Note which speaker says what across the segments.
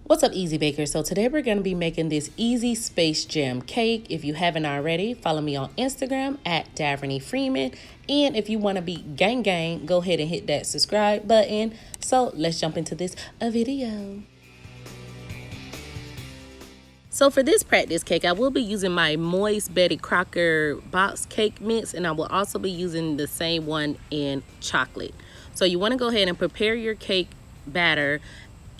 Speaker 1: What's up, Easy Bakers? So today we're going to be making this easy space jam cake. If you haven't already, follow me on Instagram at Daverny Freeman. And if you want to be gang gang, go ahead and hit that subscribe button. So let's jump into this video. So for this practice cake, I will be using my Moist Betty Crocker box cake mix, and I will also be using the same one in chocolate. So you want to go ahead and prepare your cake batter.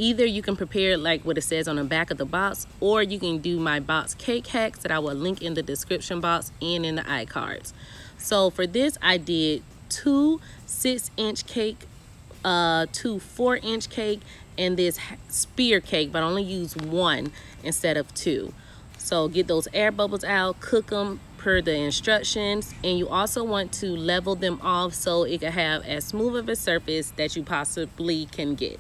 Speaker 1: Either you can prepare like what it says on the back of the box, or you can do my box cake hacks that I will link in the description box and in the iCards. So for this, I did 2 6-inch cake, 2 4-inch cake, and this spear cake, but I only use 1 instead of 2. So get those air bubbles out, cook them per the instructions, and you also want to level them off so it can have as smooth of a surface that you possibly can get.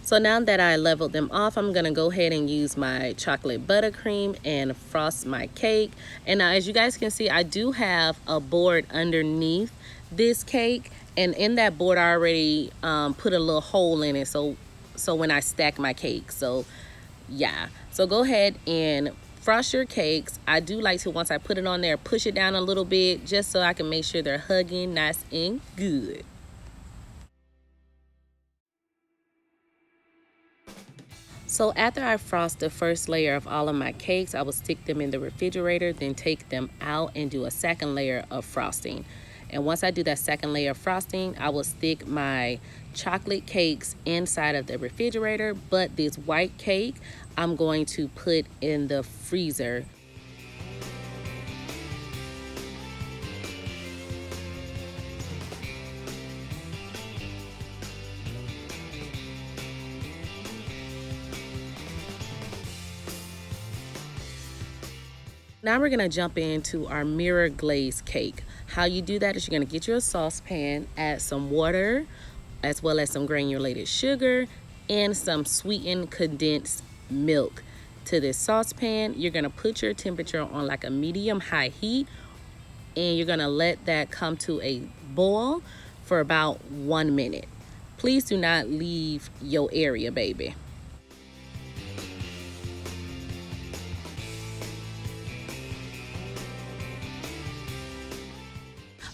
Speaker 1: So now that I leveled them off, I'm gonna go ahead and use my chocolate buttercream and frost my cake. And now, as you guys can see, I do have a board underneath this cake, and in that board I already put a little hole in it so when I stack my cake. So yeah, so go ahead and frost your cakes. I do like to, once I put it on there, push it down a little bit just so I can make sure they're hugging nice and good. So after I frost the first layer of all of my cakes, I will stick them in the refrigerator, then take them out and do a second layer of frosting. And once I do that second layer of frosting, I will stick my chocolate cakes inside of the refrigerator, but this white cake I'm going to put in the freezer. Now we're gonna jump into our mirror glaze cake. How you do that is you're gonna get your saucepan, add some water, as well as some granulated sugar and some sweetened condensed milk to this saucepan. You're gonna put your temperature on like a medium-high heat, and you're gonna let that come to a boil for about 1 minute. Please do not leave your area, baby.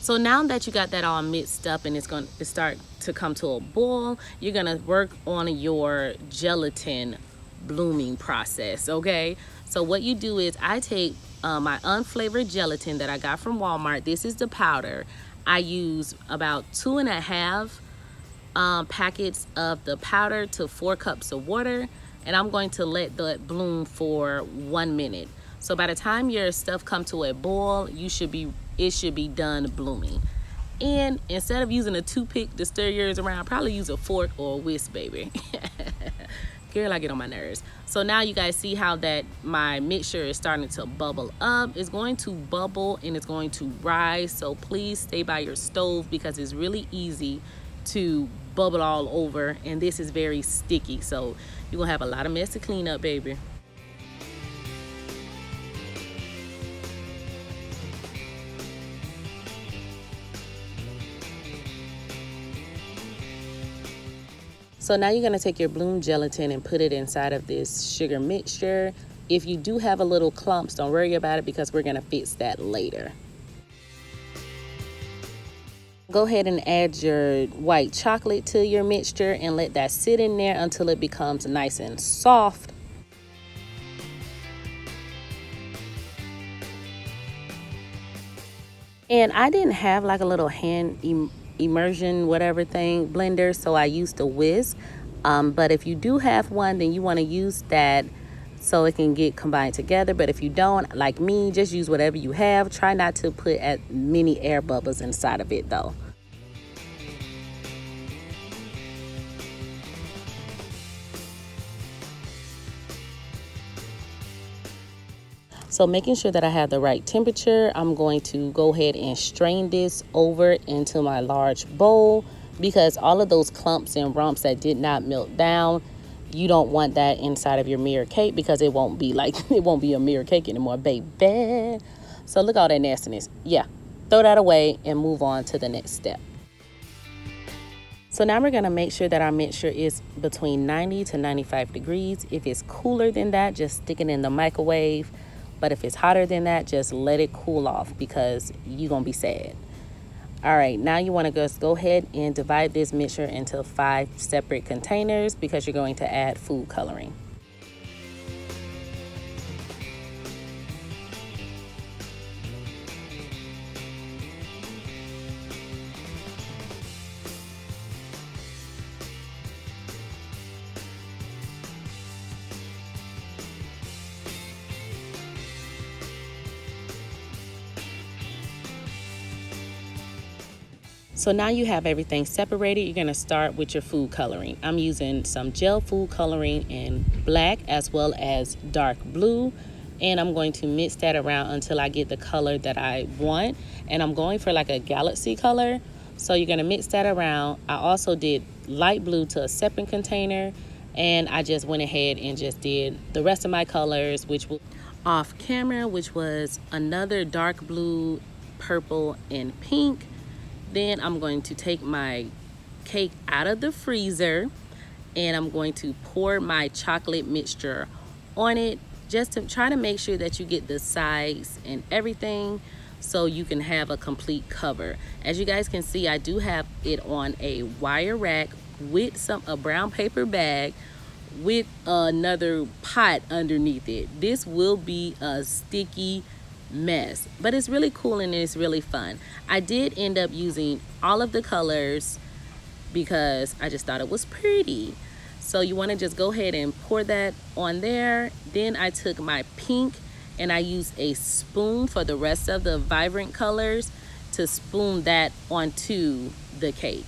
Speaker 1: So now that you got that all mixed up and it's going to start to come to a boil, you're going to work on your gelatin blooming process, okay? So what you do is I take my unflavored gelatin that I got from Walmart. This is the powder. I use about 2.5 packets of the powder to 4 cups of water, and I'm going to let that bloom for 1 minute. So by the time your stuff come to a boil, it should be done blooming. And instead of using a toothpick to stir yours around, probably use a fork or a whisk, baby. Girl, I get on my nerves. So now you guys see how that my mixture is starting to bubble up. It's going to bubble and it's going to rise. So please stay by your stove because it's really easy to bubble all over, and this is very sticky. So you're gonna have a lot of mess to clean up, baby. So now you're going to take your bloom gelatin and put it inside of this sugar mixture. If you do have a little clumps, don't worry about it because we're going to fix that later. Go ahead and add your white chocolate to your mixture and let that sit in there until it becomes nice and soft. And I didn't have like a little hand immersion whatever thing blender, so I used a whisk, but if you do have one, then you want to use that so it can get combined together. But if you don't, like me, just use whatever you have. Try not to put as many air bubbles inside of it though. So making sure that I have the right temperature, I'm going to go ahead and strain this over into my large bowl because all of those clumps and rumps that did not melt down, You don't want that inside of your mirror cake because it won't be like, it won't be a mirror cake anymore, baby. So look at all that nastiness. Yeah, throw that away and move on to the next step. So now we're gonna make sure that our mixture is between 90 to 95 degrees. If it's cooler than that, just stick it in the microwave. But if it's hotter than that, just let it cool off because you're gonna be sad. All right, now you wanna just go ahead and divide this mixture into 5 separate containers because you're going to add food coloring. So now you have everything separated. You're gonna start with your food coloring. I'm using some gel food coloring in black as well as dark blue. And I'm going to mix that around until I get the color that I want. And I'm going for like a galaxy color. So you're gonna mix that around. I also did light blue to a separate container. And I just went ahead and just did the rest of my colors, which was off camera, which was another dark blue, purple, and pink. Then I'm going to take my cake out of the freezer and I'm going to pour my chocolate mixture on it just to try to make sure that you get the size and everything so you can have a complete cover. As you guys can see, I do have it on a wire rack with a brown paper bag with another pot underneath it. This will be a sticky mess, but it's really cool and it's really fun. I did end up using all of the colors because I just thought it was pretty. So you want to just go ahead and pour that on there. Then I took my pink and I used a spoon for the rest of the vibrant colors to spoon that onto the cake.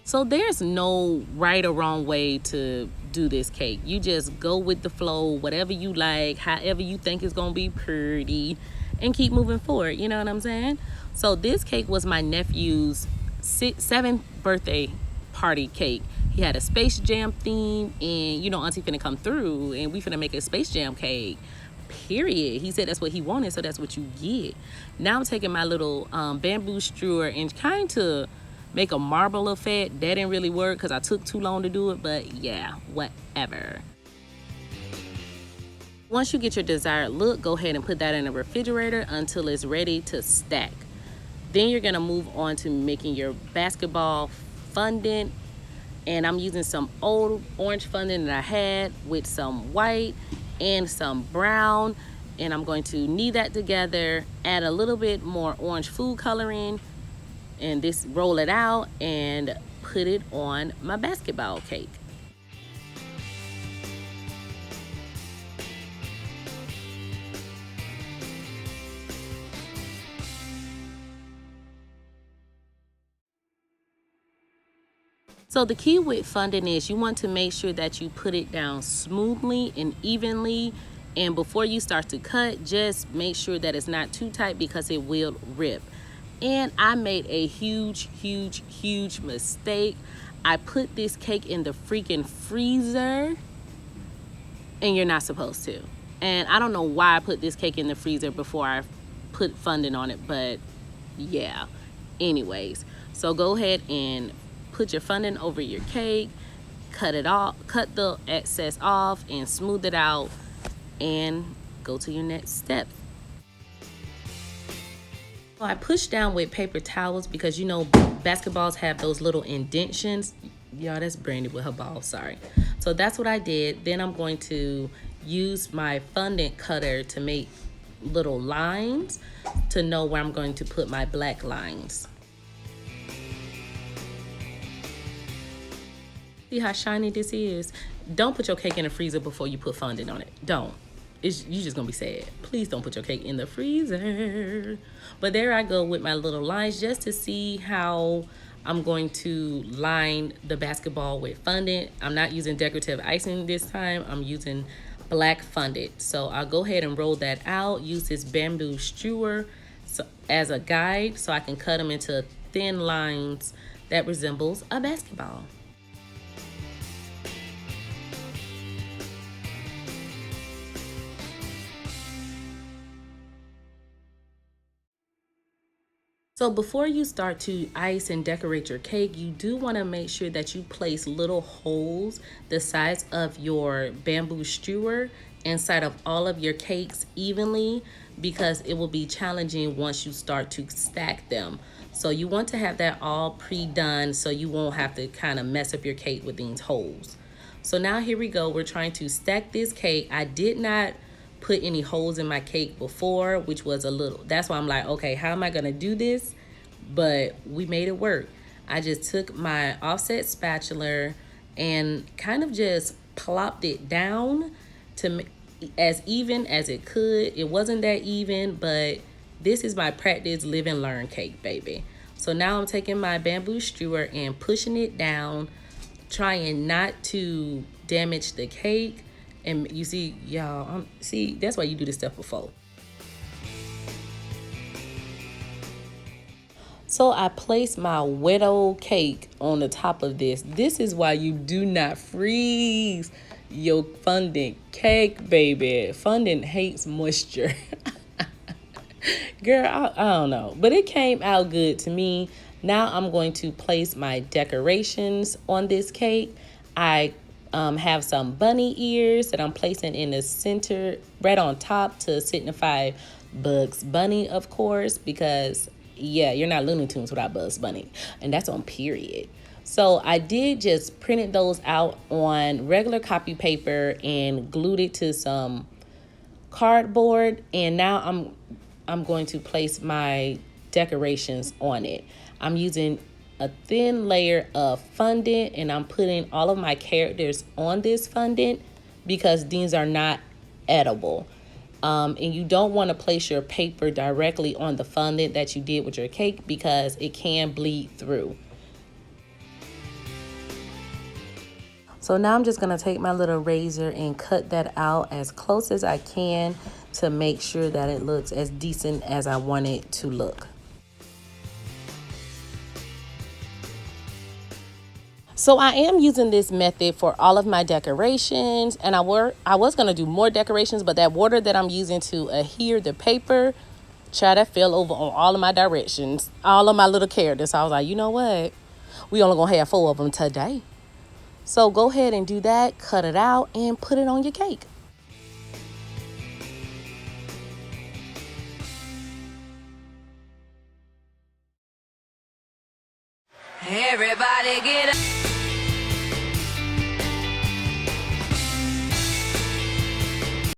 Speaker 1: So there's no right or wrong way to do this cake. You just go with the flow, whatever you like, however you think is gonna be pretty, and keep moving forward. You know what I'm saying? So this cake was my nephew's 7th birthday party cake. He had a Space Jam theme, and you know Auntie finna come through, and we finna make a Space Jam cake. Period. He said that's what he wanted, so that's what you get. Now I'm taking my little bamboo strewer and trying to make a marble effect. That didn't really work because I took too long to do it, but yeah, whatever. Once you get your desired look, go ahead and put that in the refrigerator until it's ready to stack. Then you're gonna move on to making your basketball fondant. And I'm using some old orange fondant that I had with some white and some brown. And I'm going to knead that together, add a little bit more orange food coloring, and this roll it out and put it on my basketball cake. So the key with fondant is you want to make sure that you put it down smoothly and evenly, and before you start to cut, just make sure that it's not too tight because it will rip. And I made a huge mistake. I put this cake in the freaking freezer, and you're not supposed to. And I don't know why I put this cake in the freezer before I put fondant on it, but yeah. Anyways, so go ahead and put your fondant over your cake, cut it off, cut the excess off, and smooth it out, and go to your next step. So I pushed down with paper towels because you know basketballs have those little indentions. Y'all, that's Brandy with her ball, sorry. So that's what I did. Then I'm going to use my fondant cutter to make little lines to know where I'm going to put my black lines. See how shiny this is? Don't put your cake in the freezer before you put fondant on it. Don't. You're just gonna be sad. Please don't put your cake in the freezer. But there I go with my little lines just to see how I'm going to line the basketball with fondant. I'm not using decorative icing this time. I'm using black fondant. So I'll go ahead and roll that out. Use this bamboo strewer as a guide so I can cut them into thin lines that resembles a basketball. So before you start to ice and decorate your cake, you do want to make sure that you place little holes the size of your bamboo strewer inside of all of your cakes evenly, because it will be challenging once you start to stack them. So you want to have that all pre-done so you won't have to kind of mess up your cake with these holes. So now here we go. We're trying to stack this cake. I did not put any holes in my cake before, which was a little, that's why I'm like, okay, how am I gonna do this? But we made it work. I just took my offset spatula and kind of just plopped it down to as even as it could. It wasn't that even, but this is my practice, live and learn cake, baby. So now I'm taking my bamboo strewer and pushing it down, trying not to damage the cake. And you see, y'all, see, that's why you do this stuff before. So I placed my wet old cake on the top of this. This is why you do not freeze your fondant cake, baby. Fondant hates moisture. Girl, I don't know. But it came out good to me. Now I'm going to place my decorations on this cake. I have some bunny ears that I'm placing in the center, right on top, to signify Bugs Bunny, of course, because yeah, you're not Looney Tunes without Bugs Bunny, and that's on period. So I did just printed those out on regular copy paper and glued it to some cardboard, and now I'm going to place my decorations on it. I'm using a thin layer of fondant, and I'm putting all of my characters on this fondant because these are not edible. And you don't want to place your paper directly on the fondant that you did with your cake because it can bleed through. So now I'm just going to take my little razor and cut that out as close as I can to make sure that it looks as decent as I want it to look. So I am using this method for all of my decorations, and I was going to do more decorations, but that water that I'm using to adhere the paper, child, that fell over on all of my directions, all of my little characters. So I was like, you know what? We only going to have 4 of them today. So go ahead and do that, cut it out, and put it on your cake.
Speaker 2: Everybody get up.